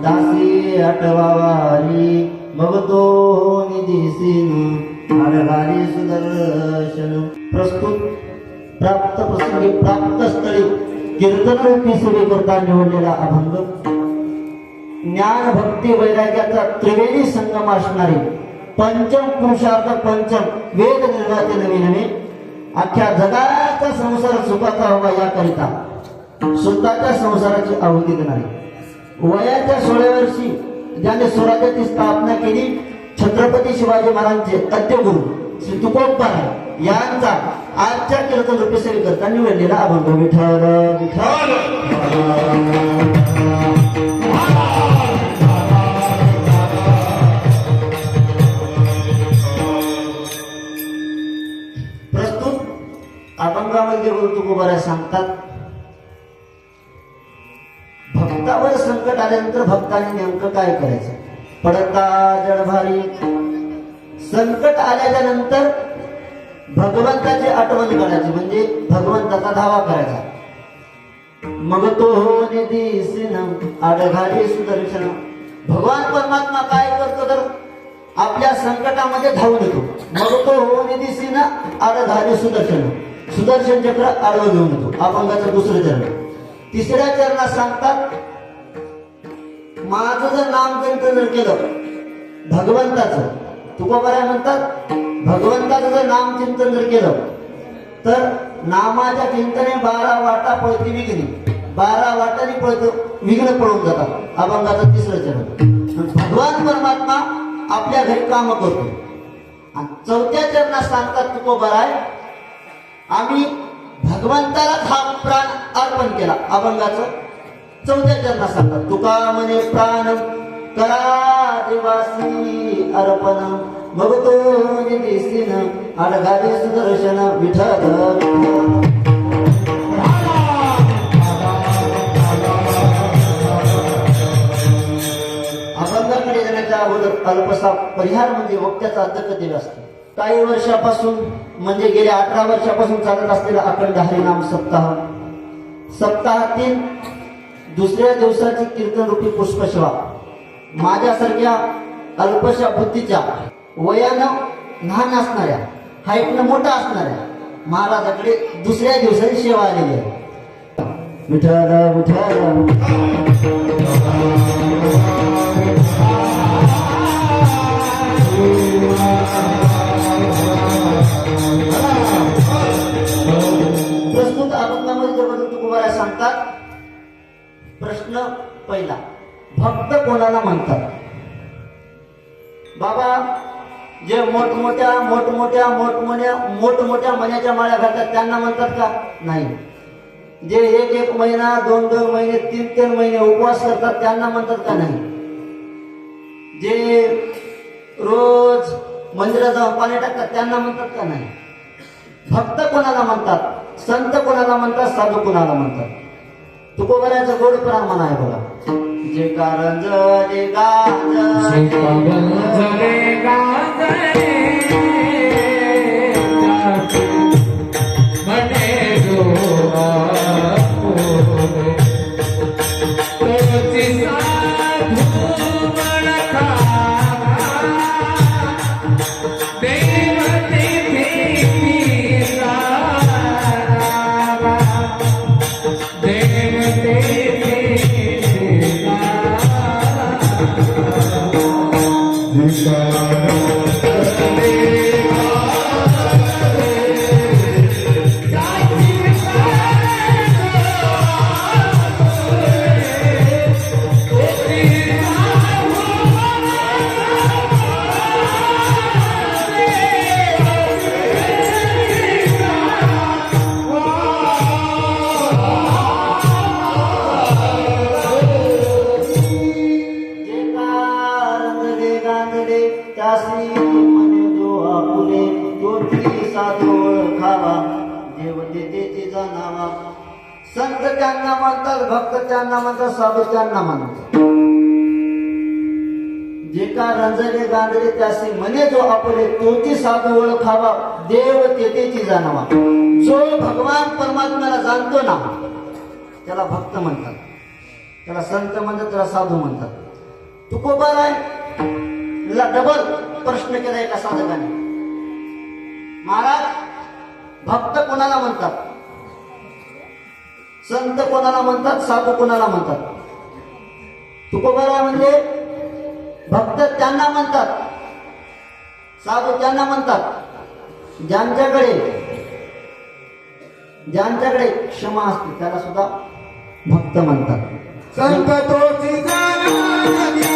दासी आठवावारी मग तो निधीसीन आडगारी सुदर्शन. प्रस्तुत प्राप्त प्रसंगी प्राप्त स्थळी कीर्तनरूपी सेवे करता निवडलेला अभंग ज्ञान भक्ती वैराग्याचा त्रिवेणी संगम असणारे पंचम पुरुषार्थ पंचम वेद निर्माते नवे नवे अख्ख्या जगाचा संसार सुखाचा हवा याकरिता स्वतःच्या संसाराची आहुती देणारे वयाच्या 16 वर्षी ज्याने स्वराज्याची स्थापना केली छत्रपती शिवाजी महाराजांचे अध्यगुरु श्री तुकोबाराय यांचा आजच्या कीर्तन रूपी सेवे करता निवडलेला अभंग विठ्ठल विठ्ठल. प्रस्तुत अभंगामध्ये गुरु तुकोबाराय सांगतात, भक्तावर संकट आल्यानंतर भक्ताने नेमकं काय करायचं. पडता जडभारी संकट आल्याच्या नंतर भगवंताची आठवण करायची म्हणजे भगवंताचा धावा करायचा. मग तो हो निधीसीन आडघारी सुदर्शन. भगवान परमात्मा काय करतो तर आपल्या संकटामध्ये धावून येतो. मग तो हो निधीसीन आडघारी सुदर्शन. सुदर्शन चक्र आडवं घेऊन येतो. अभंगाचं दुसरं चरण. तिसऱ्या चरणात सांगतात, माझं जर नामचिंतन जर केलं भगवंताचं, तुकोबाराय म्हणतात भगवंताचं जर नामचिंतन जर केलं तर नामाच्या चिंतने 12 वाटा पळती विघ्ने. 12 वाटांनी विघ्न पळून जातात. अभंगाचं तिसरं चरण. भगवान परमात्मा आपल्या घरी काम करतो. आणि चौथ्या चरणात सांगतात तुकोबाराय, आम्ही भगवंतालाच हा प्राण अर्पण केला. अभंगाचं चौथ्या चरणात सांगतात, तुका म्हणे प्राण करा देवासी अर्पण मग तो निधीसीन आडघारी सुदर्शन विठ्ठल. अभंगाकडे जाण्याच्या अगोदर अल्पसा परिहार म्हणजे वक्त्याचा अध्यक्ष असतो. काही वर्षापासून म्हणजे गेल्या 18 वर्षापासून चालत असलेला अखंड हरिनाम सप्ताह. सप्ताहातील दुसऱ्या दिवसाची कीर्तन रूपी पुष्पसेवा माझ्यासारख्या अल्पशा बुद्धीच्या वयानं लहान असणाऱ्या हाईटनं मोठा असणाऱ्या महाराजाकडे दुसऱ्या दिवसाची सेवा आलेली आहे. विठ्ठल विठ्ठल. प्रस्तुत अभंगामध्ये जबरदस्त तुकोबाराय सांगतात, प्रश्न पहिला, भक्त कोणाला म्हणतात. बाबा जे मोठमोठ्या मण्याच्या माळ्या घालतात त्यांना म्हणतात का? नाही. जे 1 महिना 2 महिने 3 महिने उपवास करतात त्यांना म्हणतात का? नाही. जे रोज मंदिरात जाऊन पाणी टाकतात त्यांना म्हणतात का? नाही. भक्त कोणाला म्हणतात, संत कोणाला म्हणतात, साधू कोणाला म्हणतात. तुकोबारायचं गोड प्रमाण आहे बघा. जे कारंजले गांजले संत त्यांना म्हणतात, भक्त त्यांना म्हणतात, साधू त्यांना म्हणतात. जे का रंजले गांजले त्यासी म्हणे जो आपले तोची साधू ओळखावा देव तेथेची जाणावा. जो भगवान परमात्म्याला जाणतो ना त्याला भक्त म्हणतात, त्याला संत म्हणतात, त्याला साधू म्हणतात. तुकोबाराय ला डबल प्रश्न केला एका साधकाने. महाराज, भक्त कोणाला म्हणतात, संत कोणाला म्हणतात, साधू कोणाला म्हणतात? तुकोबाराय म्हणजे भक्त त्यांना म्हणतात, साधू त्यांना म्हणतात ज्यांच्याकडे क्षमा असते त्याला सुद्धा भक्त म्हणतात. संत तोची जाणारी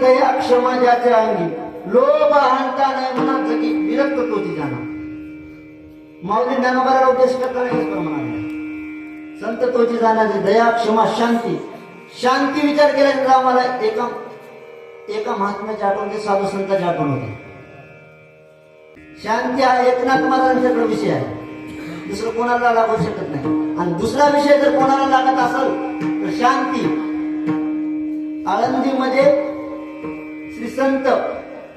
दया दया क्षमा ज्याचे अंगी, लोभ अहंता नाही म्हणा जगी विरक्त तोची जाणा. माऊली ज्ञानोबाला उद्देश करताना हेच म्हणाले, संत तोची जाणारी दया क्षमा शांती. शांती विचार केल्यानंतर आम्हाला एका महात्म्याची आठवण होते, साधू संतांची आठवण होते. शांती हा एकनाथ महाराजांच्याकडे विषय आहे, दुसरं कोणाला लागू शकत नाही. आणि दुसरा विषय जर कोणाला लागत असेल तर शांती. आळंदीमध्ये श्री संत,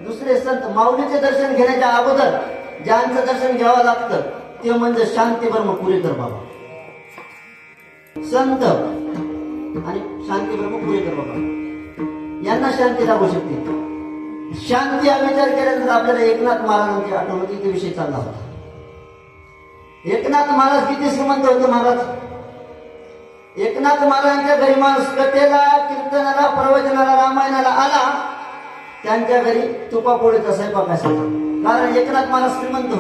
दुसरे संत माऊलीचे दर्शन घेण्याच्या अगोदर ज्यांचं दर्शन घ्यावं लागतं ते म्हणजे शांती ब्रह्म पुरेकर बाबा. संत आणि शांती ब्रह्म पुरेकर बाबा यांना शांती लागू शकते. शांती हा विचार केल्यानंतर आपल्याला एकनाथ महाराजांची आठवण होती. ते विषय चालला होता. एकनाथ महाराज किती श्रीमंत होते महाराज. एकनाथ महाराजांच्या घरी माणूस कथेला, कीर्तनाला, प्रवचनाला, रामायणाला आला, त्यांच्या घरी तुपापोळीचा स्वयंपाक असायचा. कारण एकनाथ महाराज श्रीमंत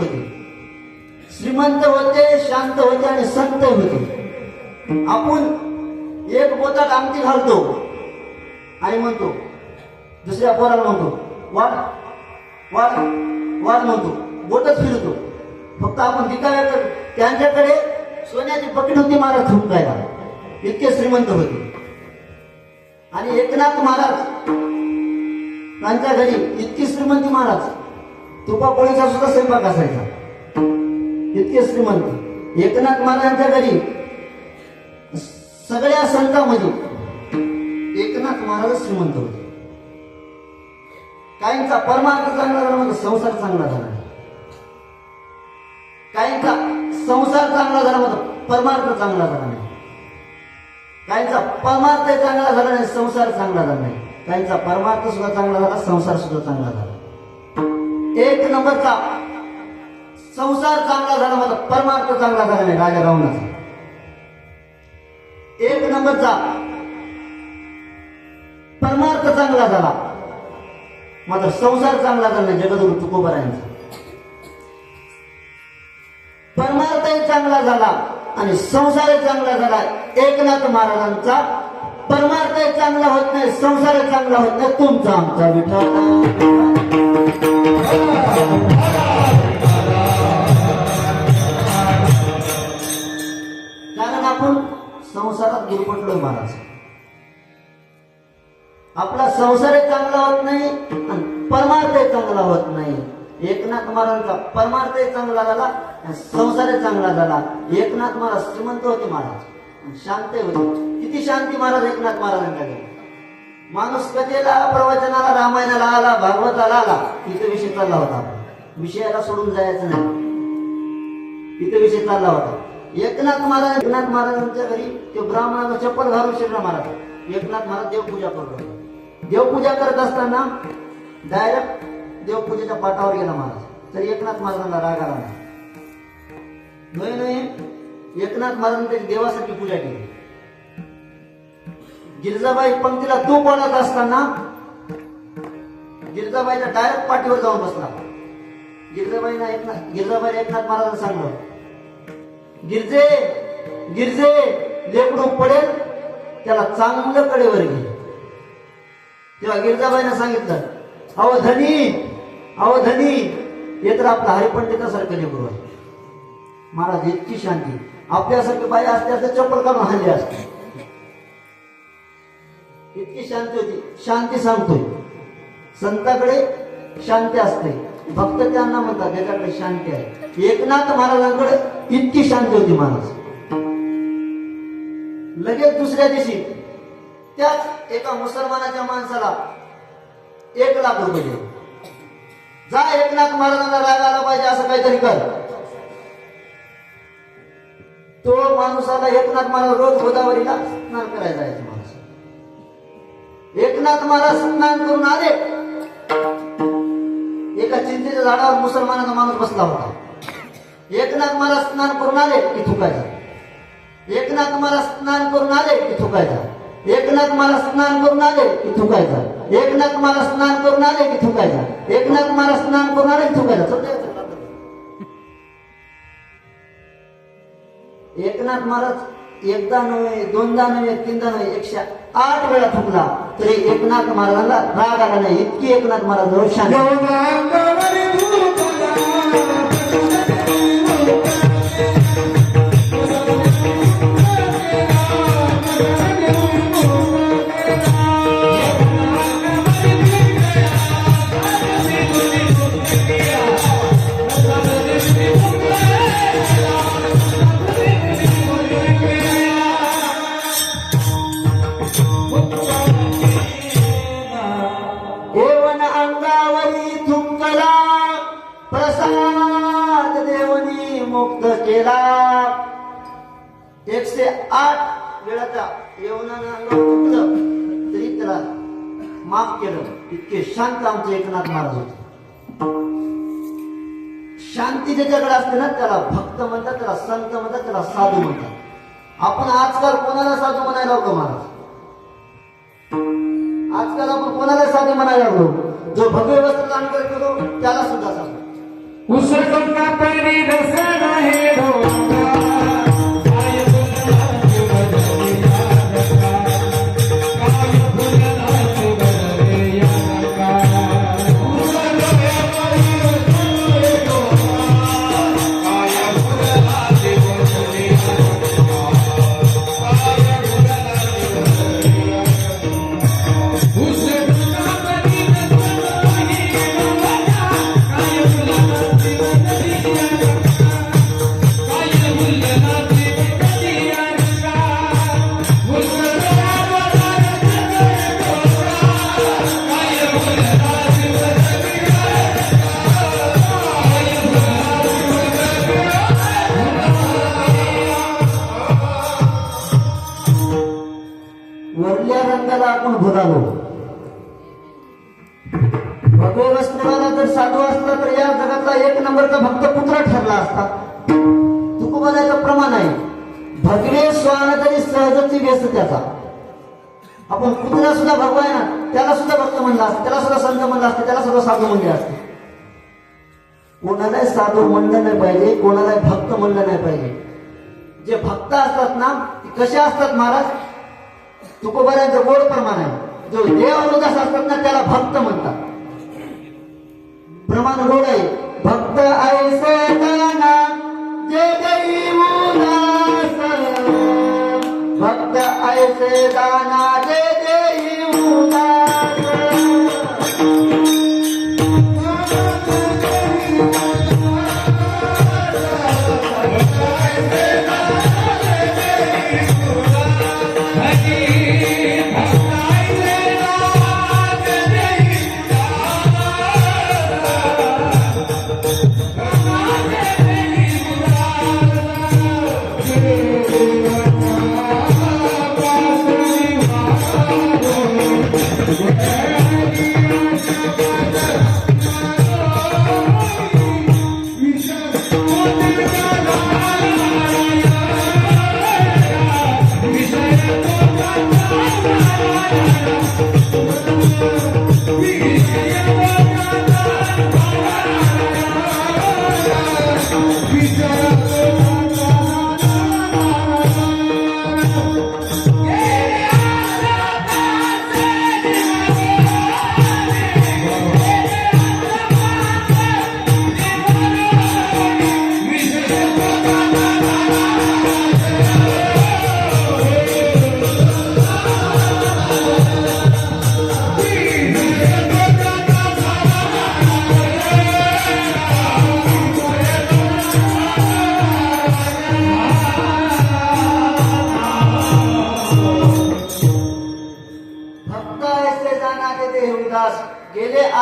होते, शांत होते आणि संत होते. आपण एक बोटात आमटी घालतो आणि म्हणतो, दुसऱ्या पोराला म्हणतो वाढ वाढ वाढ म्हणतो, बोटच फिरतो. फक्त आपण दिखाव्या करतो. त्यांच्याकडे सोन्याची पकड होती महाराज थुंकायला, इतके श्रीमंत होते. आणि एकनाथ महाराज त्यांच्या घरी इतकी श्रीमंती महाराज, तुपापोळीचा सुद्धा स्वयंपाक असायचा, इतके श्रीमंत. एकनाथ महाराजांच्या घरी सगळ्या संतांमध्ये एकनाथ महाराज श्रीमंत होते. काहींचा परमार्थ चांगला झाला म्हणजे संसार चांगला झाला नाही, काहींचा संसार चांगला झाला म्हणजे परमार्थ चांगला झाला नाही, काहींचा परमार्थ चांगला झाला नाही, संसार चांगला झाला नाही, काहींचा परमार्थ सुद्धा चांगला झाला, संसार सुद्धा चांगला झाला. एक नंबरचा संसार चांगला झाला म्हणजे परमार्थ चांगला झाला नाही, राजा रावणाचा. एक नंबरचा परमार्थ चांगला झाला मात्र संसार चांगला झाला नाही, जगद्गुरु तुकोबारायांचा. परमार्थही चांगला झाला आणि संसारही चांगला झाला एकनाथ महाराजांचा. परमार्थही चांगला होत नाही, संसारही चांगला होत नाही, तुमचा आमचा विठ्ठल. कारण आपण संसारात गुरफटलोय महाराज. आपला संसारही चांगला होत नाही आणि परमार्थही चांगला होत नाही. एकनाथ महाराजांचा परमार्थही चांगला झाला, संसारही चांगला झाला. एकनाथ महाराज श्रीमंत होते महाराज, शांत होते. किती शांती महाराज एकनाथ महाराजांकडे. माणूस कथेला, प्रवचनाला, रामायणाला आला, भागवताला आला, इथे विषय चालला होता. विषयाला सोडून जायचं नाही, इथे विषय चालला होता. एकनाथ महाराजांच्या घरी ते ब्राह्मणाला चप्पल घालून शिरला महाराज. एकनाथ महाराज देवपूजा करतो. देवपूजा करत असताना डायरेक्ट देवपूजेच्या पाठावर गेला महाराज. तर एकनाथ महाराजांना राग आला नाही. एकनाथ महाराजांनी त्याची देवासाठी पूजा केली. गिरजाबाई पंक्तीला तूप बोलत असताना गिरजाबाईच्या डायरेक्ट पाठीवर जाऊन बसला. गिरजाबाईला एकनाथ महाराजांना सांगलं, गिरजे गिरजे लेकडू पडेल त्याला चांगलं कडेवर घे. तेव्हा गिरजाबाईनं सांगितलं, अहो धनी हे तर आपला हरिपंडितासारखं लेकरू आहे. महाराज इतकी शांती. आपल्यासारखी बाई असते तर चप्पल काढून हल्ली असते. इतकी शांती होती. शांती सांगतोय, संताकडे शांती असते, भक्त त्यांना म्हणतात ज्याच्याकडे शांती आहे. एकनाथ महाराजांकडे इतकी शांती होती महाराज. लगेच दुसऱ्या दिवशी त्याच एका मुसलमानाच्या माणसाला 1,00,000 रुपये दिले. जा एकनाथ महाराजांना राग आला पाहिजे असं काहीतरी कर. तो माणूसाला एकनाथ महाराज रोज गोदावरीला स्नान करायला जायचं. माणूस एकनाथ महाराज स्नान करून आले. एका चिंतेच्या झाडावर मुसलमानाचा माणूस बसला होता. एकनाथ महाराज स्नान करून आले की थुकायचा. एकनाथ महाराज स्नान करून आले की थुकायचा. एकनाथ महाराज स्नान करून आले की थुकायचा. एकनाथ महाराज स्नान करून आले की थुकायचा. एकनाथ महाराज स्नान करून आले की थुकायचा. एकनाथ महाराज एकदा नव्हे, दोनदा नव्हे, तीनदा नव्हे, 108 वेळा थुकला तरी एकनाथ महाराजांना राग आला नाही. इतकी एकनाथ महाराज जवळ शांत. प्रसाद देवनी मुक्त केला. 108 वेळाचा येवनानं अंगावर थुंकलं तरी त्याला माफ केलं. इतके शांत आमचे एकनाथ महाराज होते. शांती ज्याच्याकडे असते ना त्याला भक्त म्हणतात, त्याला संत म्हणतात, त्याला साधू म्हणतात. आपण आजकाल कोणाला साधू म्हणायला लागलो महाराज. आजकाल आपण कोणाला साधू म्हणायला लागलो. जो भगवे वस्त्र दान करतो त्याला सुद्धा साधू. उसका परी रसन है वरल्या रंगाला आपण भुलालो. भगवे वस्त्राला जर साधू असला तर या जगातला 1 नंबरचा भक्त पुत्र ठरला असता. तुकोबाचं प्रमाण आहे. भगवे स्वान तरी सहजची व्यस्त त्याचा. आपण कुत्रा सुद्धा भगवा आहे ना त्याला सुद्धा भक्त म्हणला असतं, त्याला सुद्धा संत म्हणला असतं, त्याला सुद्धा साधू म्हणले असते. कोणालाही साधू म्हणलं नाही पाहिजे, कोणालाही भक्त म्हणलं नाही पाहिजे. जे भक्त असतात ना ते कसे असतात महाराज. तुकोबारांचं गोड प्रमाण आहे. जो देवानुदास असतात ना त्याला भक्त म्हणतात. प्रमाण गोड आहे. भक्त ऐसे दाना जे देई उदास. भक्त ऐसे दाना जे देई उदास.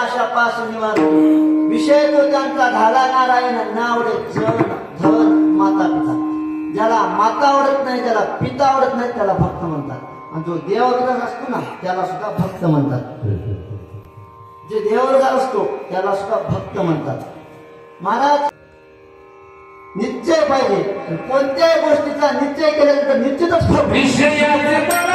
आशा पास निवार विषय तो त्यांचा झाला नारायण नावडे जन धन माता पिता. ज्याला माता आवडत नाही, ज्याला पिता आवडत नाही, त्याला भक्त म्हणतात. आणि जो देवावरच असतो ना त्याला सुद्धा भक्त म्हणतात. जे देवावर असतो त्याला सुद्धा भक्त म्हणतात. महाराज निश्चय पाहिजे. कोणत्याही गोष्टीचा निश्चय केल्यानंतर निश्चितच फळ मिळते. विषयाचे बळ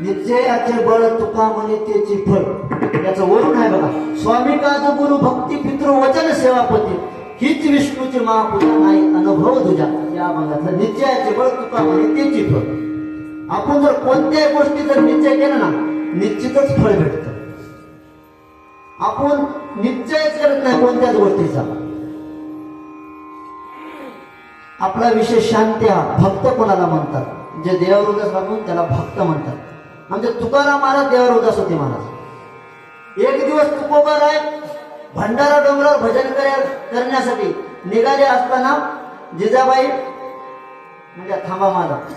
निश्चयाचे बळ तुका म्हणे त्याची फळ. याचं वरून आहे बघा. स्वामी काज गुरु भक्ती पितृ वचन सेवापती हीच विष्णूची महापूजा नाही अनुभव तुझ्या. या भागातलं निश्चयाचे बळ तुका म्हणे त्याची फळ. आपण जर कोणत्याही गोष्टी जर निश्चय केला ना निश्चितच फळ भेटत. आपण निश्चयच करत नाही कोणत्याच गोष्टीचा. आपला विषय शांती हा. भक्त कोणाला म्हणतात? जे देवावर उदास राहून त्याला भक्त म्हणतात. म्हणजे तुकाराम महाराज देवावर उदास होते महाराज. एक दिवस तुकोबाराय भंडारा डोंगरावर भजन करण्यासाठी निघाले असताना जिजाबाई म्हणजे थांबा महाराज,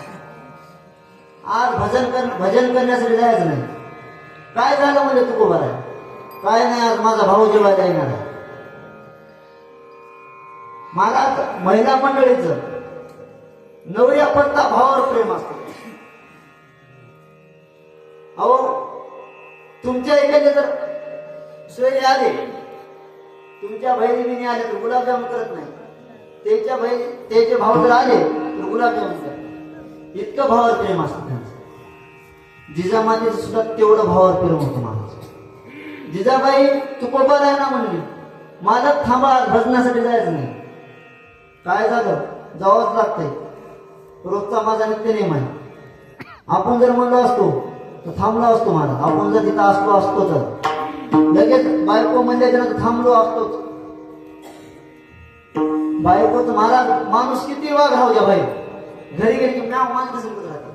आज भजन करण्यासाठी जायचं नाही. काय झालं म्हणजे तुकोबाराय? काय नाही, आज माझा भाऊ जेवायला येणार आहे. महाराज महिला मंडळीचं नवऱ्या पत्ता भावावर प्रेम असतं. अहो तुमच्या इकडे जर सोयरे आले, तुमच्या बहिणी आले तर गुलाबजामुन करत नाही. त्याचे भाऊ जर आले तर गुलाबजामुन करत. इतकं भावावर प्रेम असतं त्यांचं. जिजामातेचं सुद्धा तेवढं भावावर प्रेम होतं महाराज. जिजाबाई तुकोबा आहे ना म्हणली, मालक थांबा भजनासाठी जायचं नाही. काय झालं? जावंच लागतंय. रोजचा माझा नित्य नेम आहे. आपण जर म्हणलो असतो तर थांबलो असतो महाराज. आपण जर तिथं असतो तर लगेच बायको म्हणल्याच्या नंतर थांबलो असतोच. बायकोच महाराज माणूस किती वाघ राहू द्या बाई, घरी गेली की म्याव माणसासारखं राहते.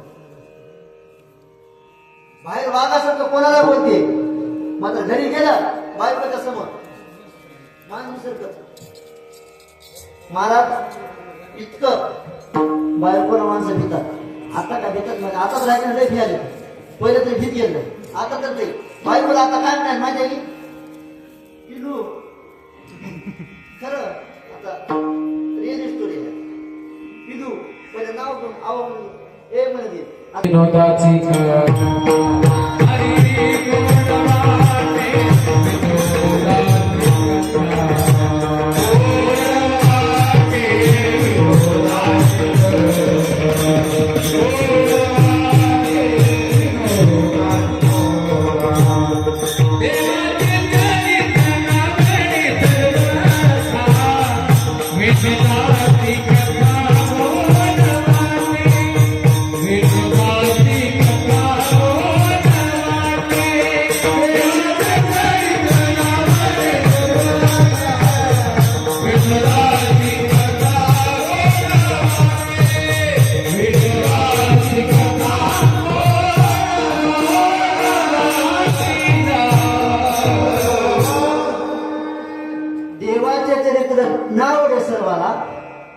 बाहेर वाघासारखं कोणाला बोलते, मात्र घरी गेला बायकोच्या समोर माणसासारखं. महाराज इतकं बायकोला माणसं भितात. आता काय भितात म्हणजे आता तर राहायचं नाही, भियाले पहिले तरी भीत गेलं. आता तर नाही बायकोला आता काय नाही माझ्या पिलू खरं आता रिअल स्टोरी आहे. पिलू पहिले नाव घेऊन आव ए म्हणजे विनोदाची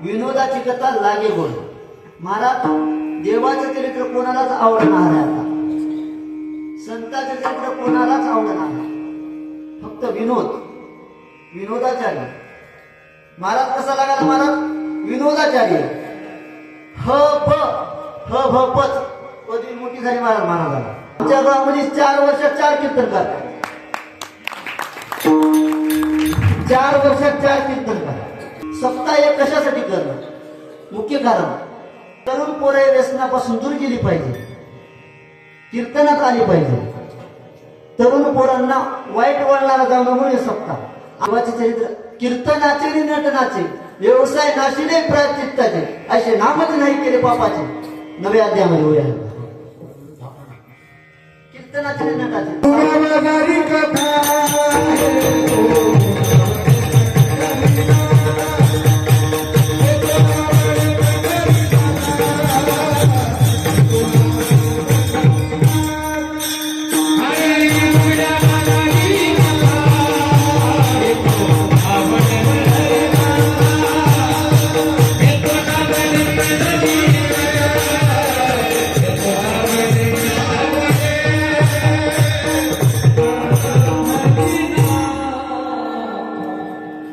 विनोदाची कथा लागे गोड. महाराज देवाचं चरित्र कोणालाच आवडणार आहे. आता संतांचं चरित्र कोणालाच आवडणार आहे. फक्त विनोदाचार्य. महाराज कसा लागायला? महाराज विनोदाचार्य. ह भ पच पदवी मोठी झाली महाराजाला. आमच्या गावामध्ये 4 वर्षात 4 कीर्तनकार. 4 वर्षात 4 कीर्तनकार. सप्ताह एक कशासाठी करणं? मुख्य कारण तरुण पोरे व्यसनापासून दूर गेली पाहिजे, कीर्तनात आली पाहिजे. तरुण पोरांना वाईट वळणाला जाऊन म्हणू शकता. देवाचे चरित्र कीर्तनाचे आणि नटनाचे, व्यवसाय नाशिले प्रायश्चित्ताचे, असे नामच नाही केले पापाचे. नव्या अध्यायामध्ये होऊया कीर्तनाचे आणि नटाचे.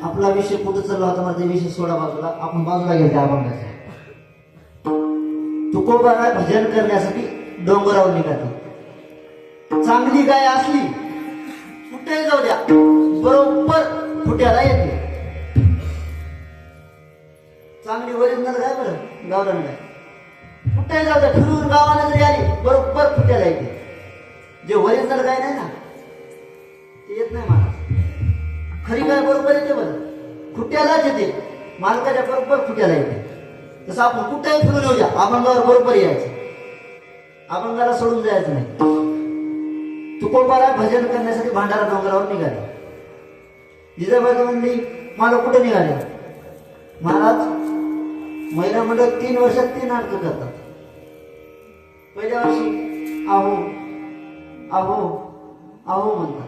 आपला विषय कुठं चालला होता माझा विषय सोडा बाजूला, आपण बाजूला घ्यायचा अभंगाचा. तुकोबा भजन करण्यासाठी डोंगरावर निघाली. चांगली गाय असली कुठेही जाऊ द्या बरोबर फुट्याला येते. चांगली ओरिजिनल गाय बरं गावरान गाय कुठेही जाऊ द्या, फिरून गावाला जरी आली बरोबर फुट्याला येते. जे ओरिजिनल गाय नाही ना ते येत नाही मला. खरी गाय बरोबर येते बरं, खुट्यालाच येते, मालकाच्या बरोबर खुट्याला येते. तसं आपण कुठेही फिरून येऊ द्या अभंगावर बरोबर यायचं, अभंगाला सोडून जायचं नाही. तुकोबाला भजन करण्यासाठी भांडारा डोंगरावर निघाले. जिजाबाई म्हणली मला कुठे निघाले? महाराज महिला मंडळ 3 वर्षात 3 नाटकं करतात. पहिल्या वर्षी आहो आहो आहो म्हणतात.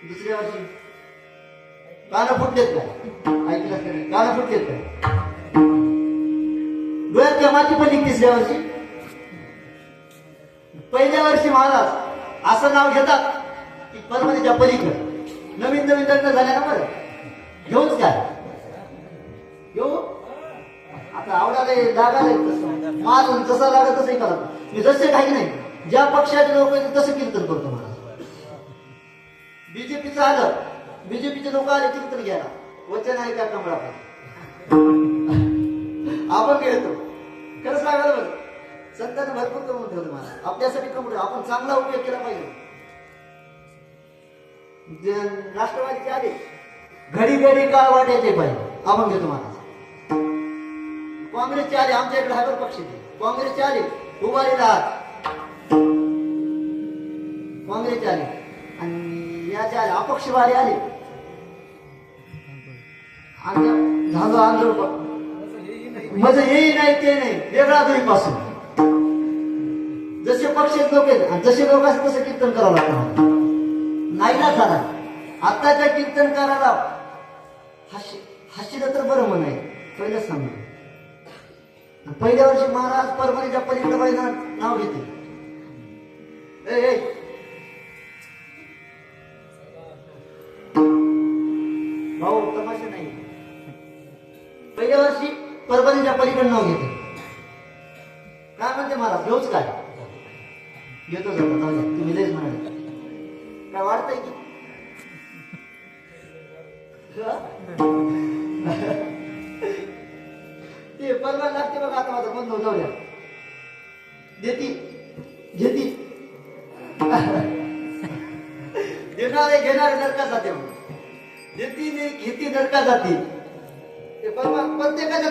दुसऱ्या वर्षी कानं फुटलेत काय? ऐकलं का? कानं फुटलेत काय? डोळ्यात त्या माती पण तिसऱ्या वर्षी. पहिल्या वर्षी महाराज असं नाव घेतात की परमनीच्या पलीकडे. नवीन नवीन लग्न झाल्या ना बरं, घेऊच काय घेऊ आता आवडाले लागाले तसं मारून जसं लागत तसंही करा. मी जसे काही नाही, ज्या पक्षाचे लोक आहेत तसं कीर्तन करतो महाराज. बीजेपीचं आलं, बीजेपीचे लोक आले कीर्तन घ्यायला, वचन आहे का कमळा आपण घेतो. खरं सांगायला बरं संतांनी भरपूर कमवून ठेवलं मला, आपल्यासाठी कमवून. आपण चांगला उपयोग केला पाहिजे. राष्ट्रवादीचे आले घडी घडी काळ वाटायचे पाहिजे, आपण घेतो महाराज. काँग्रेसचे आले, आमच्या इकडे हायबर पक्ष काँग्रेसचे आले उभारी राहत, काँग्रेसचे आले आणि याचे आले अपक्षवादी आले. झालो आंदोलन माझं हेही नाही ते नाही, वेगळा पासून. जसे पक्ष लोक आहेत आणि जसे लोक असतात तसं कीर्तन करावं लागतं. नाही ना झाला आताच्या कीर्तन करायला हास्य तर बरं म्हण आहे. पहिलंच सांगतो पहिल्या वर्षी महाराज परभणीच्या पलीकडे बाईना नाव घेते. भाऊ तमाशा नाही. पहिल्या वर्षी परभणीच्या पलीकडे नाव घेते. काय म्हणते महाराज घेऊच काय? घेतो जातो जाऊ द्या, तुम्ही लयच म्हणाले. काय वाटतंय की ते परवान लागते बघा. आता माझं बंद जाऊ द्या, देती घेती देणारे घेणारे नरका जाते. देती घेती नरका जाते. ते परमान प्रत्येकाच्या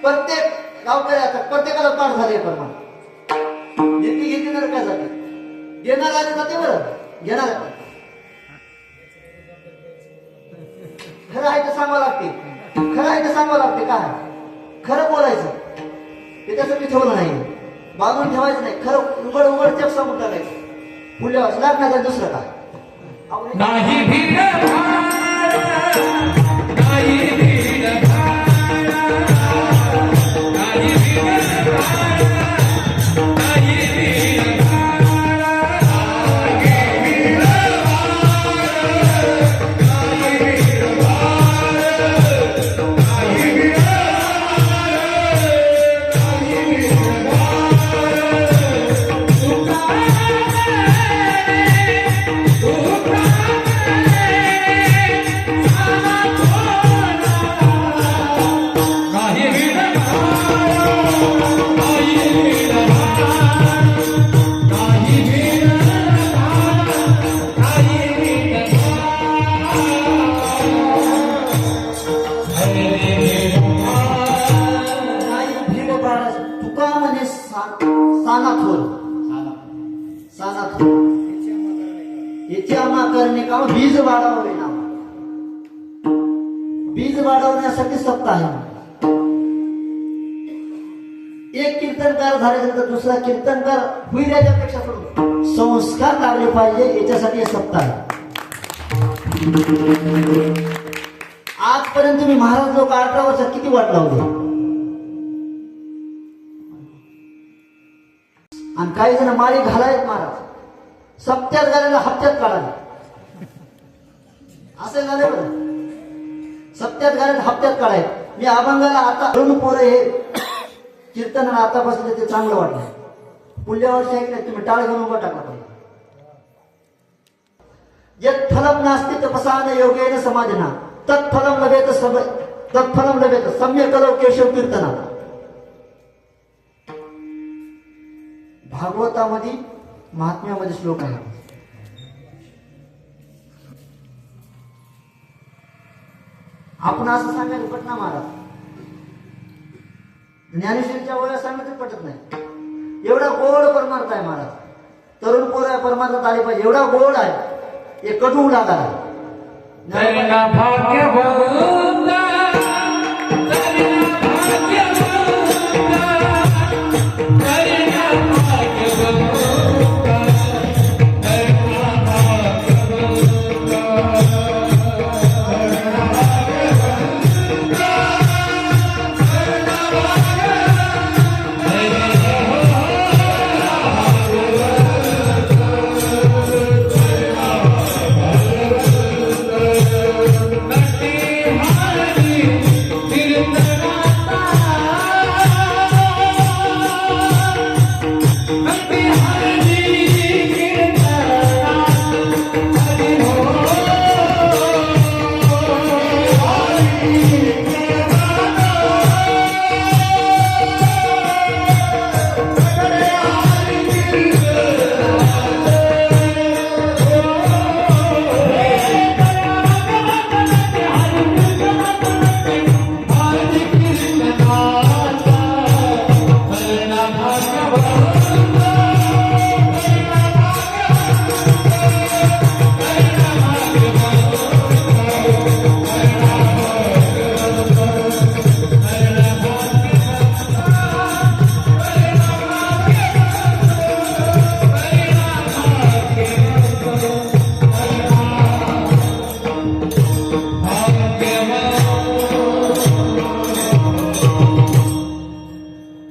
प्रत्येक गावकऱ्याचा प्रत्येकाला पाठ झाले. परमान देती घेती नरका जाते. घेणार आले जाते बरं, घेणार खरं आहे तर सांगावं लागते. खरं आहे तर सांगावं लागते. काय खरं बोलायचं ते त्याचं मी ठेवलं नाही, बांधून ठेवायचं नाही. खरं उघड उघड चेप सांगून टाकायचं. पुढल्या वर्षी लागणार दुसरं काय नाही भीड नाही भीड नाही Oh, नाही भीड बाळा तुका म्हणे साना थोर साना थोर याची आम्हा करणे का बीज वाढवणे ना बीज वाढवण्यासाठी सत्ता आहे एक कीर्तनकार झाल्यानंतर दुसरा कीर्तनकार होईल याच्यापेक्षा सोडून संस्कार लागले पाहिजे याच्यासाठी हे सत्ता आहे. आजपर्यंत तुम्ही महाराज लोक 18 वर्षात किती वाट लावली आणि काही जण माळी घालायत महाराज सप्त्यात घालायला हप्त्यात काढायला असे झाले बरं सप्त्यात घालायला हप्त्यात काढायत मी अभंगाला आता तरुण पोरं हे कीर्तन आता बसले ते चांगलं वाटलं पुढल्या वर्षी ऐकलं तुम्ही टाळ घेऊन उभा टाकला पाहिजे यत् फलम नास्ति तपसाने योगेन समाधिना तत्फलम लभेत सम्यक करो केशव कीर्तना. भागवतामध्ये महात्म्यामध्ये श्लोक आहे आपण असं सांगायला पटना महाराज ज्ञानेश्वरीच्या वया सांगितलं पटत नाही एवढा गोड परमार्थ आहे महाराज तरुण पोर आहे परमार्थात आले पाहिजे एवढा गोड आहे हे कटू लागला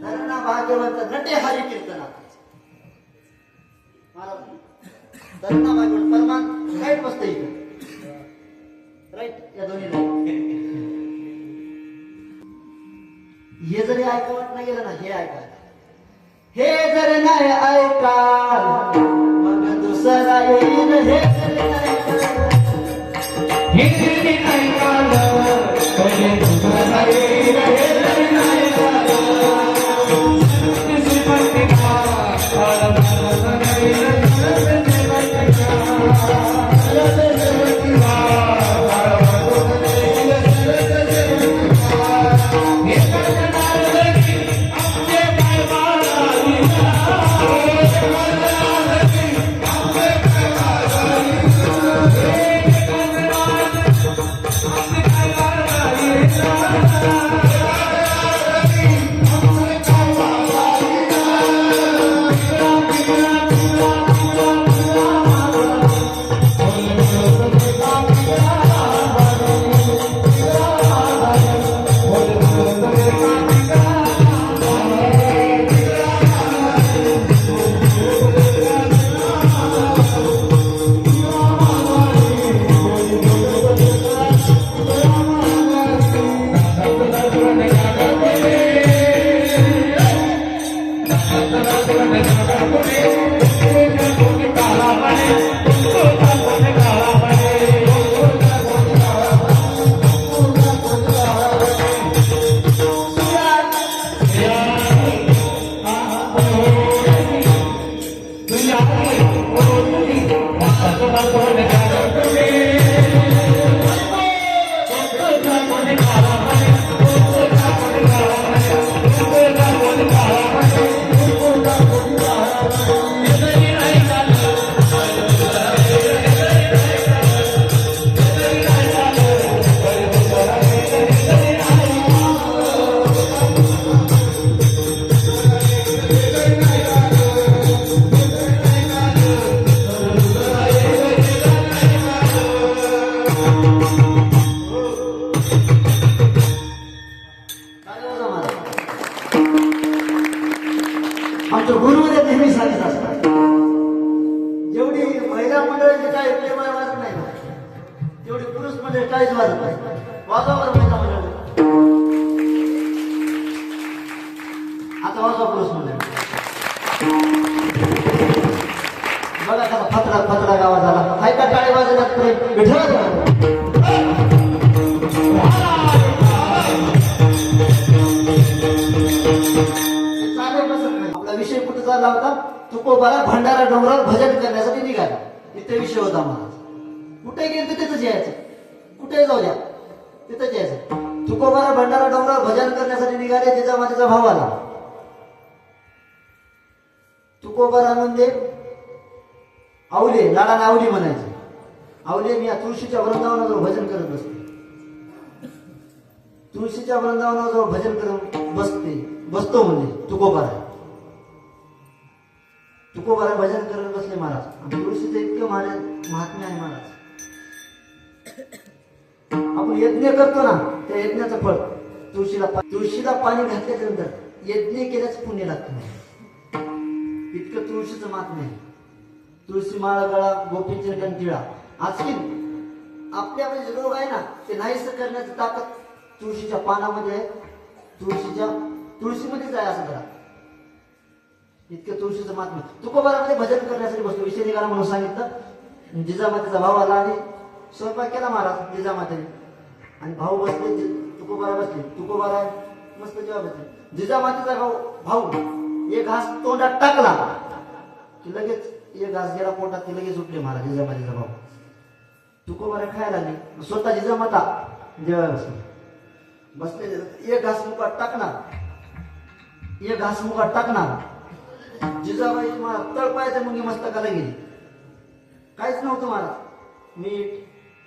धरणा भाग्यवंत नटे हरी कीर्तना धरणा भागवत परमान राईट बसते इथे राईट या दोन्ही हे जरी ऐकावत नाही गेलं ना हे ऐका हे जर नाही ऐका मग दुसरा येईल हे जरी नाही हे जरी ऐकालं पहिले दुसरा येईल हे जरी नाही आमच्या गुरुमध्ये नेहमी सांगत असतात जेवढी महिला मंडळाची काय प्रेम वाजत नाही ना तेवढी पुरुष मंडळी काहीच वाजत नाही वाजवावर महिला मंडळ आता वाजवा पुरुष मंडळ बघा कसा फतडा फतडा गावा झाला काय का टाळी वाजवतात प्रेम विठ्ठल आपला विषय कुठे चालला होता तुकोबाला भंडारा डोंगरावर भजन करण्यासाठी निघाला इथे विषय होता महाराज कुठे गेलं तिथंच यायचं कुठे जाऊ द्या तिथंच यायचं तुकोबाला भंडारा डोंगरावर भजन करण्यासाठी निघाले जिजामातेचा भाव आला तुकोबारा म्हणजे आवले लाडाने आवली म्हणायचे आवले मी या तुळशीच्या वृंदावनाजवळ भजन करत बसते तुळशीच्या वृंदावनाजवळ भजन करत बसतो म्हणजे तुकोबारा तुकोबारा भजन करत बसले महाराज आणि तुळशीचं इतकं महात्म्य आहे महाराज आपण यज्ञ करतो ना त्या यज्ञाचं फळ तुळशीला पाणी घातल्याच्या नंतर यज्ञ केल्याचं पुण्य लागतं इतकं तुळशीचं महात्म्य आहे तुळशी माळा गळा गोपीचंद गंटिळा आजकी आपल्यामध्ये जे रोग आहे ना ते नाहीसं करण्याची ताकद तुळशीच्या पानामध्ये आहे तुळशीमध्येच आहे असं करा इतकं तुळशीचं महात्म्य तुकोबारामध्ये भजन करण्यासाठी बसतो विषय निघाला म्हणून सांगितलं जिजामातेचा भाव आला आणि स्वयंपाक केला महाराज जिजामातेने आणि भाऊ बसले तुकोबारा बसले तुकोबारा मस्त जेव्हा बसले जिजामातेचा भाऊ एक घास तोंडात टाकला की लगेच एक घास गेला पोटात की लगेच उठले महाराज जिजामातेचा भाऊ तुकोबारा खायला लागले स्वतः जिजामाता जेवायला बसले एक घास मुखात टाकणार जिजाबाई मला तळपायचं मुंगी मस्तकाला गेली काहीच नव्हतं महाराज मीठ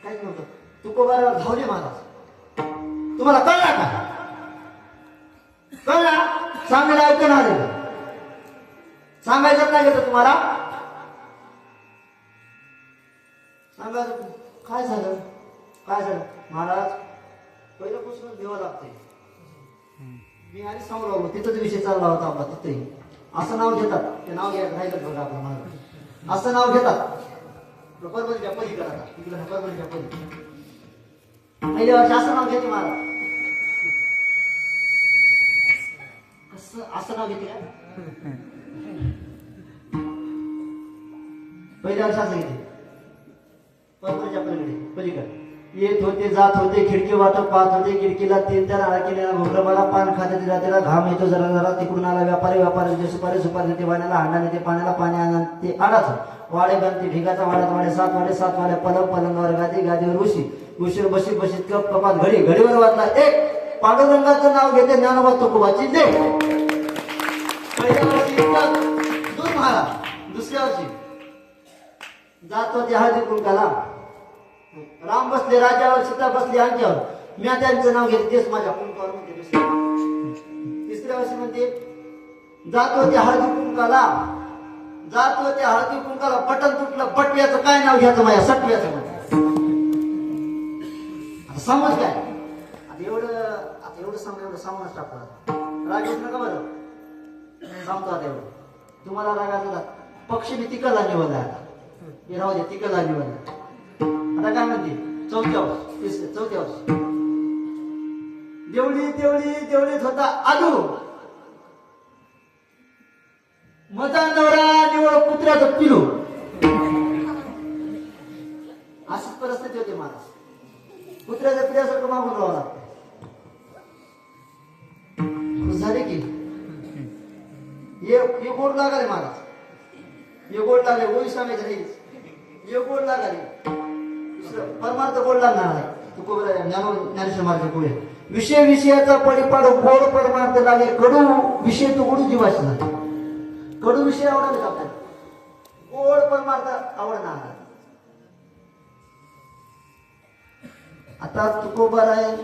काहीच नव्हतं तुकोबारा धावले महाराज तुम्हाला कळला का कळला सांगायला ऐकून आले सांगायचं नाही घेतं तुम्हाला सांगायचं काय झालं महाराज पहिल्यापासूनच देवा लागते मी आणि सांगू तिथंच विषय चालला होता आपला तिथेही असं नाव घेतात ते नाव घ्यायचं राहिलं बघा आपलं महाराज असं नाव घेतात परभणीच्या पलीकडे तिकडे परभणीच्या पलीकडे पहिल्या वर्षी असं नाव घेते महाराज असं नाव घेते का पहिल्या वर्षी असं घेते परभणीच्या पलीकडे येत होते जात होते खिडकी वाटप पाहत होते खिडकीला 3-4 आळा केलेला घोगरमाला पान खाते दिला त्याला घाम येतो जरा जरा तिकडून आला व्यापारी सुपारी देते वाण्याला हांडा नेते पाण्याला पाणी आणा ते आडाच वाडे गणती ढिगाचा वाड्यात वाडे 7 वाडे पलंगावर गादीवर उशीर बशीत कप कपात घडीवर वाचला एक पांडुरंगाचं नाव घेते ज्ञानोबा तुकोबाची दे पहिल्या वर्षी दूर महाराज दुसऱ्या वर्षी जात होते हळदी कुंकाला राम बसले राजावर सीता बसली अंच्यावर मी त्यांचं नाव घेते तेच माझ्या कुंकावर म्हणते तिसऱ्या वर्षी म्हणते जात होते हळदी कुंकाला बटन तुटलं बटव्याचं काय नाव घ्यायचं माझ्या सटव्याचं आता समज काय आता एवढं समज टाकलं राजेश नका बरं सांगतो आता एवढं तुम्हाला रागाचा पक्षी तिकडला निवडला हे राहू दे तिकडला निवडला आता काय म्हणते चौथ्या वर्ष देवळीत होता आलू मजा नवरा निवड कुत्र्याचं पिलू अशीच परिस्थिती होती महाराज कुत्र्याच्या पिल्यासारखं मागून राहावं लागतं झाले की हे गोड लागाले महाराज हे गोड लागले गोळी सांगायचं नाही हे गोड लागाले परमार्थ गोड लागणार आहे ज्ञानेश्वर मार्ग पुढे विषयाचा परिपाड गोड परमार्थ लागे कडू विषय तो कडू जीवाशी झाला कडू विषय आवडले आपल्याला गोड परमार्थ आवडणार आता तुकोबार आहे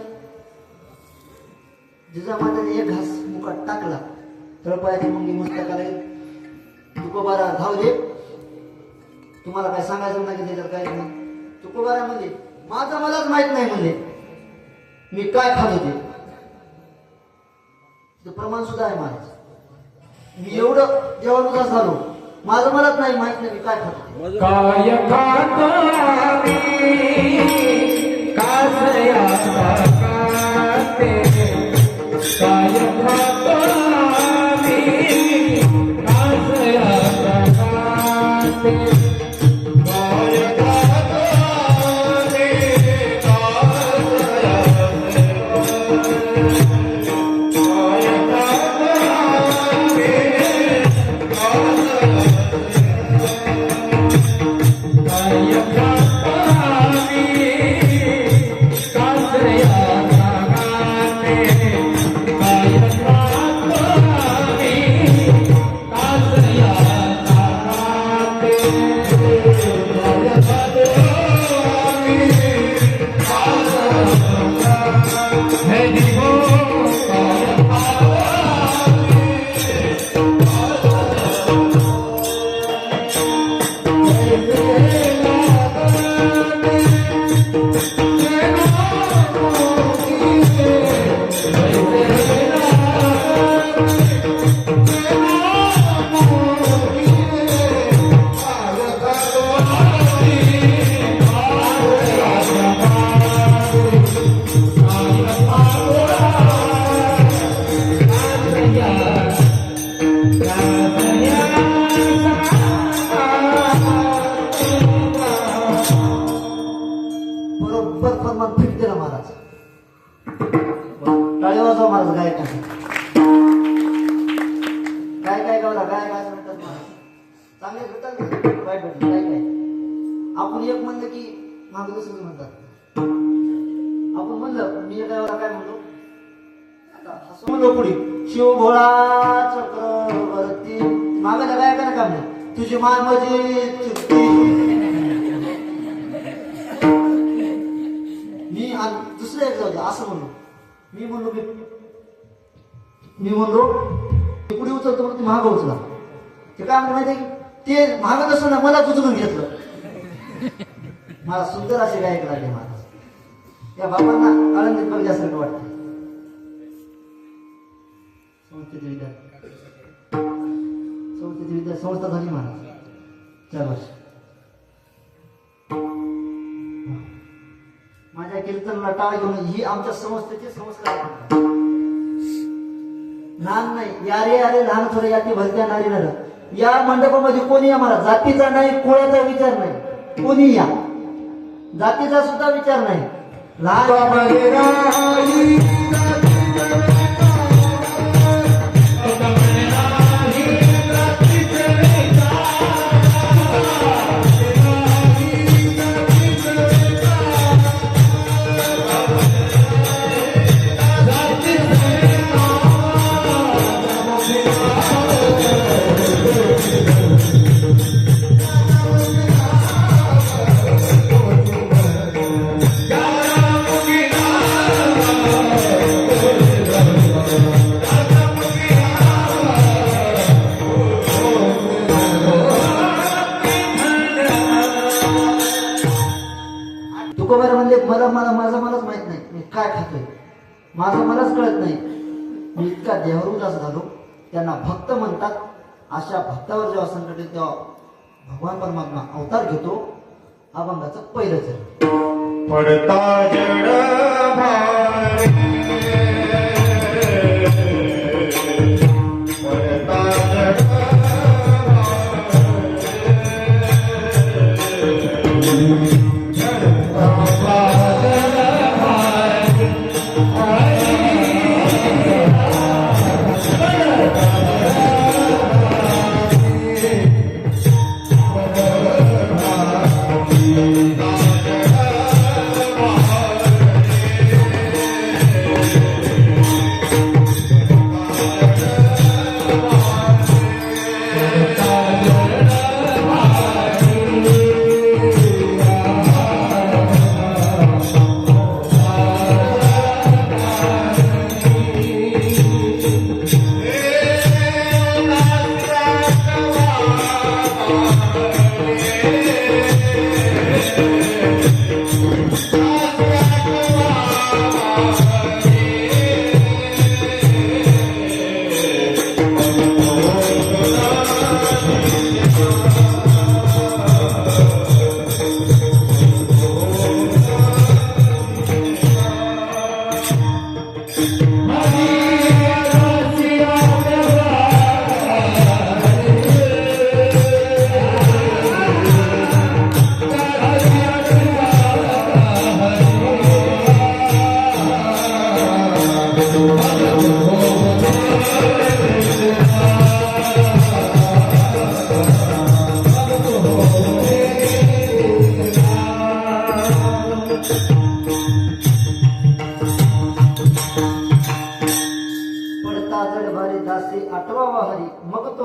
जिजामाताने एक घास मुखात टाकला तळपायाची मुंगी मस्तकाला तुकोबारा धावले तुम्हाला काय सांगायचं नाही त्याच्यात काय नाही तुकोबारा म्हणजे माझं मलाच माहित नाही म्हणजे मी काय खात होते प्रमाण सुद्धा आहे महाराज मी एवढं जेवण उदास झालो माझं मलाच नाही माहित नाही मी काय खातो. काय खातो आम्ही कासयाचा काटे, काय खातो आम्ही कासयाचा काटे, काय खातो आम्ही कासयाचा बरोबर फरमान फिट दिला महाराज. टाळी वाजवा महाराज गायकांना. काय काय गावला काय काय म्हणतात महाराज. चांगले भेटतात वाईट भेटतात काय काय. आपण एक म्हणलं की मागे दुसरं म्हणतात. आपण म्हणलं मी गावाला काय म्हणलो आता हसू म्हणलो पुढे शिव भोळा चक्रवर्ती मागायला काय काय काम नाही तुझी मान म्हणजे चुकती. मी दुसरं एक जाऊ असं म्हणलो मी म्हणलो पुढे उचलतो म्हणून महाग उचला. ते काय म्हणतो माहिती ते महाग नसून मला उचलून घेतलं. मला सुंदर असे गायक लागले महाराज. त्या बाबांना आनंदित बघल्यासारखं वाटतं. संस्था झाली महाराज 4 वर्ष. माझ्या कीर्तनला टाळ घेऊन ही आमच्या संस्थेचे संस्कार आहेत. लहान नाही यारे यारे लहान थोडे याती भरत्या नारी नर. या मंडपामध्ये कोणी या मला जातीचा नाही कुळाचा विचार नाही. कोणी या जातीचा सुद्धा विचार नाही. तुकोबार म्हणले मला मला माझं मलाच माहित नाही मी काय खातोय. माझं मलाच कळत नाही. मी इतका देहरू उदास झालो. त्यांना भक्त म्हणतात. अशा भक्तावर जेव्हा संकट येते तेव्हा भगवान परमात्मा अवतार घेतो. अभंगाचं पहिलं चरण पडता जड भारी, पडता जड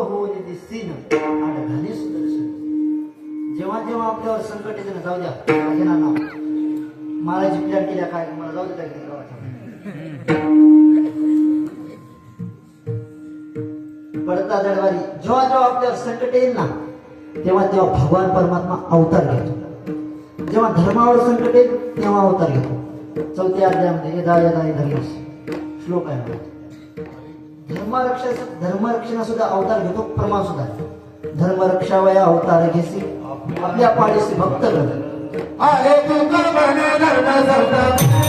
होऊन दिसीन आणि सुदर्शन. जेव्हा जेव्हा आपल्यावर संकट येते ना, जाऊ द्या माझ्या नाव महाराज प्लॅन केल्या काय मला जाऊ दे काय पडता जडवारी. जेव्हा जेव्हा आपल्यावर संकट येईल ना, तेव्हा तेव्हा भगवान परमात्मा अवतार घेतो. जेव्हा धर्मावर संकट येईल तेव्हा अवतार घेतो. 4थ्या अध्यायामध्ये यदा यदा धर्मस श्लोक आहे. धर्मरक्षणा सुद्धा अवतार घेतो. प्रमाण सुद्धा धर्मरक्षावया अवतार घेसी आपल्या पाडीसी भक्त घडत. अरे तू कर बने धर्म धर्म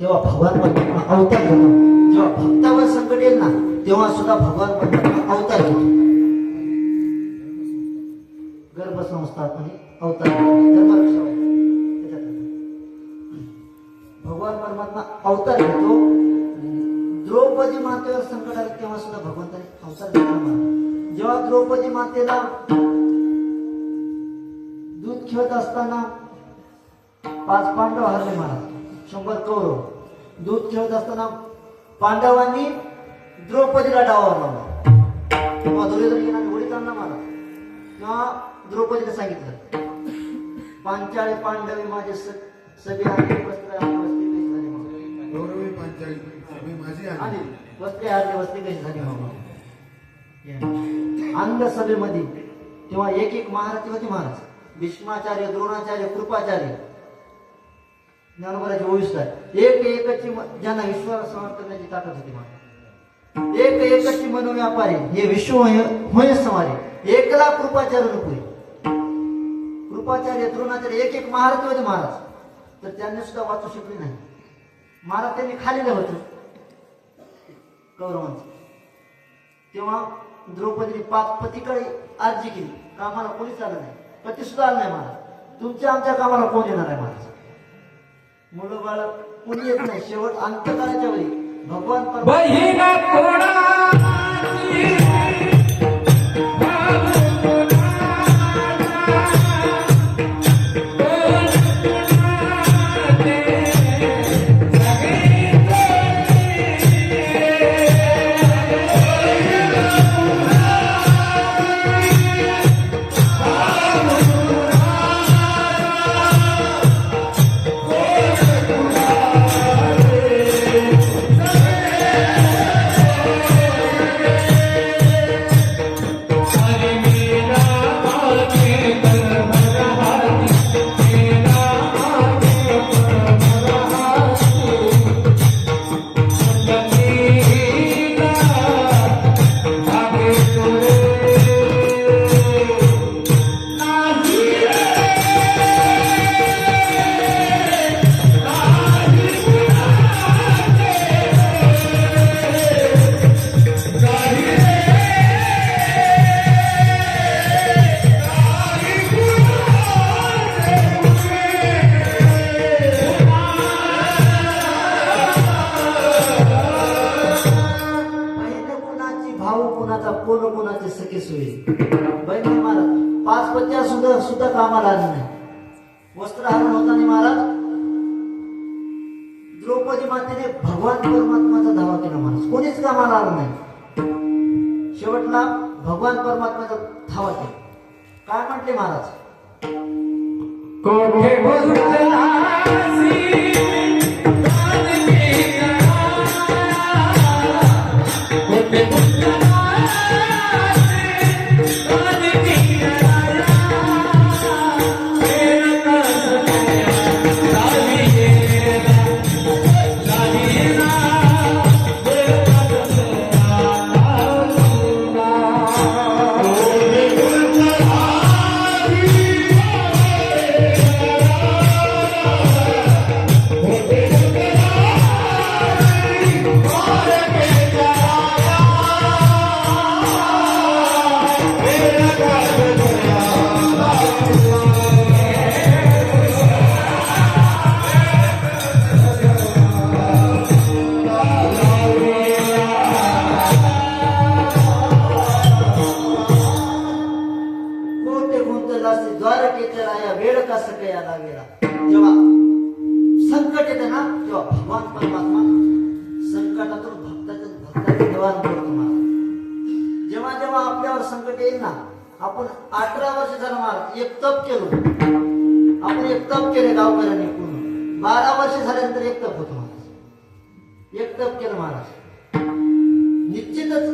तेव्हा भगवान परमात्मा अवतार घेतो. जेव्हा भक्तावर संकट येईल ना, तेव्हा सुद्धा भगवान परमात्मा अवतार घेतो. गर्भसंस्थापने अवतार धर्मरक्षावय भगवान परमात्मा अवतार घेतो. द्रौपदी मातेवर संकट आले तेव्हा सुद्धा भगवंताने अवतार घेतला. जेव्हा द्रौपदी मातेला दूध खेळत असताना 5 पांडव हरले महाराज, 100 कौरव. दूध खेळत असताना पांडवांनी द्रौपदीला डावावर लावला. तेव्हा दुर्योधन उडीत आणला महाराज. तेव्हा द्रौपदीला सांगितलं, पांचाळी पांडवे माझे सगळे हारले, वस्त्रे हारले, वस्त्रे हारले, वस्त्रे कशी झाली मामा. अंग सभेमध्ये तेव्हा एक एक महारथी होती महाराज. भीष्माचार्य, द्रोणाचार्य, कृपाचार्य, ज्ञानोबराचे वैष्णव, एक एकची ज्यांना विश्वास समर्थनाची ताकद होती महाराज. एक एकची मनोव्यापारी, हे विश्व होय समारे, एकला कृपाचार्य नको. कृपाचार्य, द्रोणाचार्य एक एक महारथी होते महाराज. तर त्यांनी सुद्धा वाचू शकले नाही महाराज. त्यांनी खाल्लेलं होतं कौरवांचं. तेव्हा द्रौपदीने 5 पतीकडे अर्जी केली, कामाला कोणीच आलं नाही, पती सुद्धा आलं नाही महाराज. तुमच्या आमच्या कामाला कोण येणार आहे महाराज. मुलं बाळ कोणी येत नाही. शेवट अंतकाळाच्या वेळी भगवान बहिणा कोणाची कोणाचे सखे सोयी. बहिणी महाराज 5 पत्या सुद्धा कामाला आली नाही. वस्त्रहरण होताना महाराज द्रौपदी मातेने भगवान परमात्माचा धावा केला महाराज. कोणीच कामाला आलं नाही. शेवटला भगवान परमात्माचा धावा केला. काय म्हटले महाराज, कोठे असं काही याला वेळा जेव्हा संकट येते ना तेव्हा भगवान परमात्मा संकटातून भक्ताच्या निवारण करतो महाराज. जेव्हा जेव्हा आपल्यावर संकट येईल ना, आपण 18 वर्ष झालं महाराज एक तप केलो, आपण एक तप केले गावकऱ्यांनी पूर्ण 12 वर्ष झाल्यानंतर एक तप होतो महाराज, एक तप केलं महाराज. निश्चितच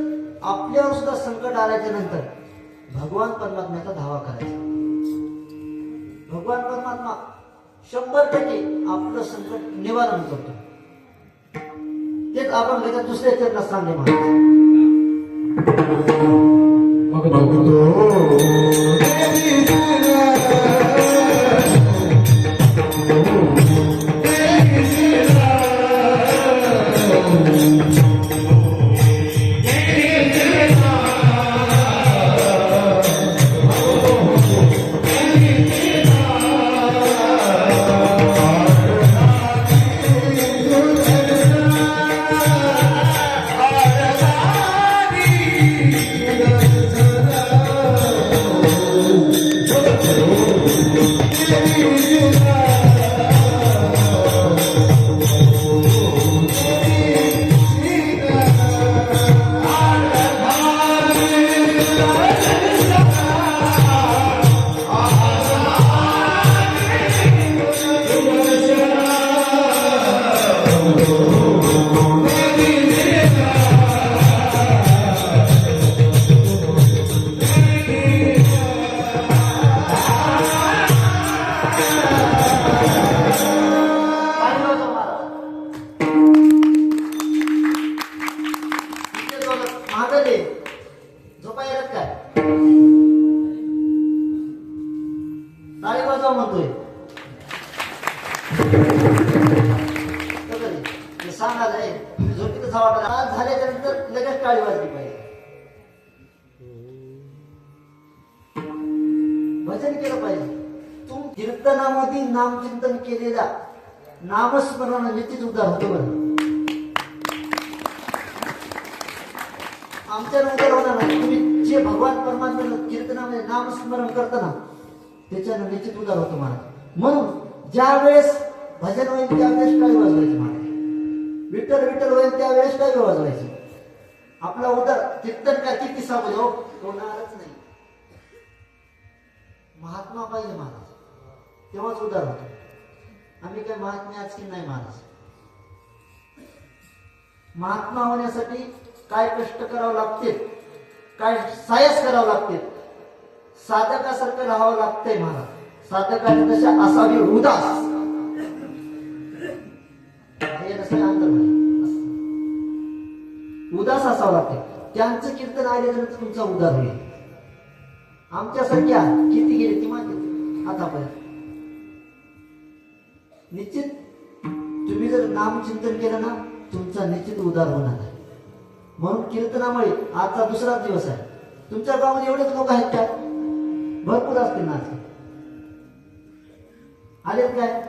आपल्यावर सुद्धा संकट आल्याच्या नंतर भगवान परमात्म्याचा धावा करायचा. भगवान परमात्मा 100% आपलं संकट निवारण करतो. तेच आपण त्याच्या दुसऱ्या चरणात सांगले महाराज. झाल्याच्या नंतर लगेच टाळी वाजली पाहिजे. भजन केलं पाहिजे. तुम कीर्तनामध्ये नामचिंतन केलेला नामस्मरण निश्चित उद्धार होतो. बरं आमच्या उद्धार होणार नाही. तुम्ही जे भगवान परमात्म्याला कीर्तनामध्ये नामस्मरण करता ना त्याच्यानं निश्चित उद्धार होतो महाराज. म्हणून ज्या वेळेस भजन होईल त्यावेळेस टाळी वाजवायची महाराज. विठ्ठल विठ्ठल होईल त्यावेळेस टाळी वाजवायची. आपला उद्धार कीर्तन काय किती सांगू होणारच नाही. महात्मा पाहिजे महाराज, तेव्हाच उद्धार होतो. आम्ही काय महात्मे आज की नाही महाराज. महात्मा होण्यासाठी काय कष्ट करावं लागते, काय सायस करावं लागते. साधकासारखं राहावं लागतंय महाराज. साधकाने तशा असावी उदास उदास असावं लागते. त्यांचं कीर्तन ऐकल्यानंतर तुमचा उद्धार होईल. आमच्या संख्या किती गेली ती माहिती आतापर्यंत. निश्चित तुम्ही जर नामचिंतन केलं ना तुमचा निश्चित उद्धार होणार आहे. म्हणून कीर्तनामुळे आजचा दुसरा दिवस आहे. तुमच्या गावामध्ये एवढेच लोक आहेत का? भरपूर असतील ना आलेत काय?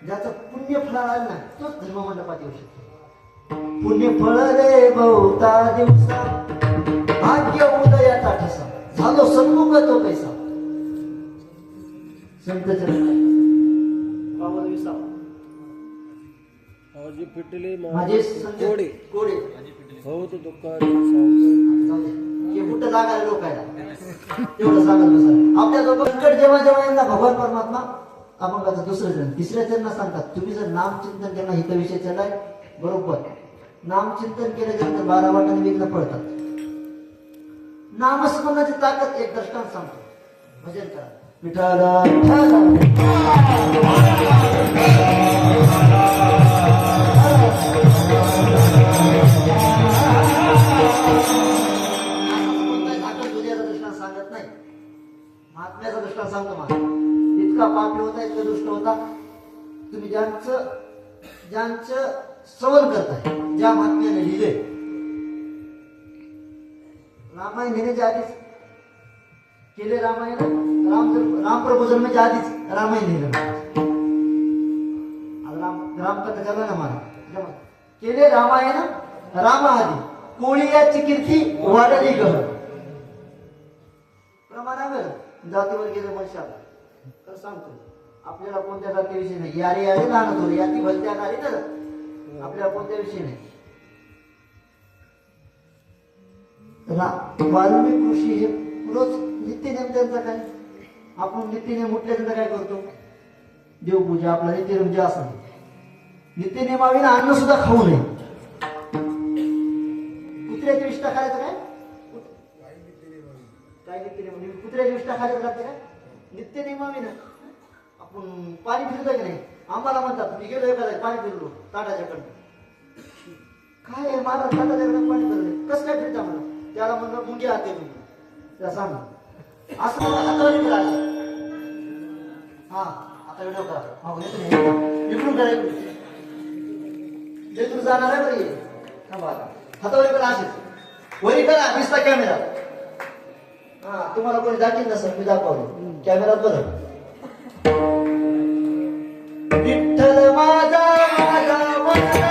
ज्याचं पुण्य फळ आलं ना तोच धर्ममंडपात येऊ शकतो. पुण्य फळ रे बहुता दिवसा भाग्य उदयाचा ठसा झालो सन्मुख तो पैसा. संत माझे कोडे कोडे हो तो कुठं लागायला लोक आहे तेवढं सांगत बसा. आपल्या लोक संकट जेव्हा जेव्हा येईल ना भगवान परमात्मा आपण दुसरं जण तिसऱ्या जणांना सांगतात तुम्ही जर नामचिंतन केलं हित विषय चाललाय बरोबर. नामचिंतन केल्यानंतर 12 वाटाने विघ्न पडतात. नामस्मरणाची ताकद एक दृष्टांत सांगतो. भजन करा विठ्ठल दृष्टांत सांगत नाही. महात्म्याचा दृष्टांत सांगतो. मला इतका पापी होता इतका दुष्ट होता. तुम्ही ज्यांचं श्रवण करताय ज्या महात्म्याने लिहिले रामायण लिहिण्याच्या आधीच केले रामायण रामप्रभू जन्माच्या आधीच रामायण लिहिलं. रामकथा झाला ना मला केले रामायण रामाआधी कोळीयाची कीर्ती वाढली गह प्रमाणावर जातीवर गेले मशाला तर सांगतो आपल्याला कोणत्या जाती विषय नाही. यारे यारे लहान थोडी याती भलत्या आली तर आपल्याला कोणत्या विषय नाही. वाल्मिक ऋषी हे रोज नित्यनेम त्यांचा काय, आपण नित्यनेम उठल्यानंतर काय करतो, देवपूजा आपला नित्यनेम जे असं नित्यनेमाविना अन्न सुद्धा खाऊ नये. कुत्र्याच्या विष्ठा खायचं काय, काय नित्यनेम कुत्र्याच्या विष्ठा खायचं लागते काय नित्यनेमाविना. आपण पाणी फिरतोय की नाही, आम्हाला म्हणतात मी गेलो एखादा पाणी फिरलो ताटाच्याकडनं, काय महाराज ताटाच्याकडनं पाणी फिरले कसं काय फिरता म्हणलं, त्याला म्हणलं मुंगी हाते म्हणून त्या सांग असं आता करा. हा आता व्हिडिओ करा, हा इकडून करा, इकडून जाणार आहे बरं. हातावर करा असेच वरी करा, दिसता कॅमेरा. हा तुम्हाला कोणी दाखील नसेल मी दाखवलं कॅमेरा बरं. विठ्ठल माझा माझा माझा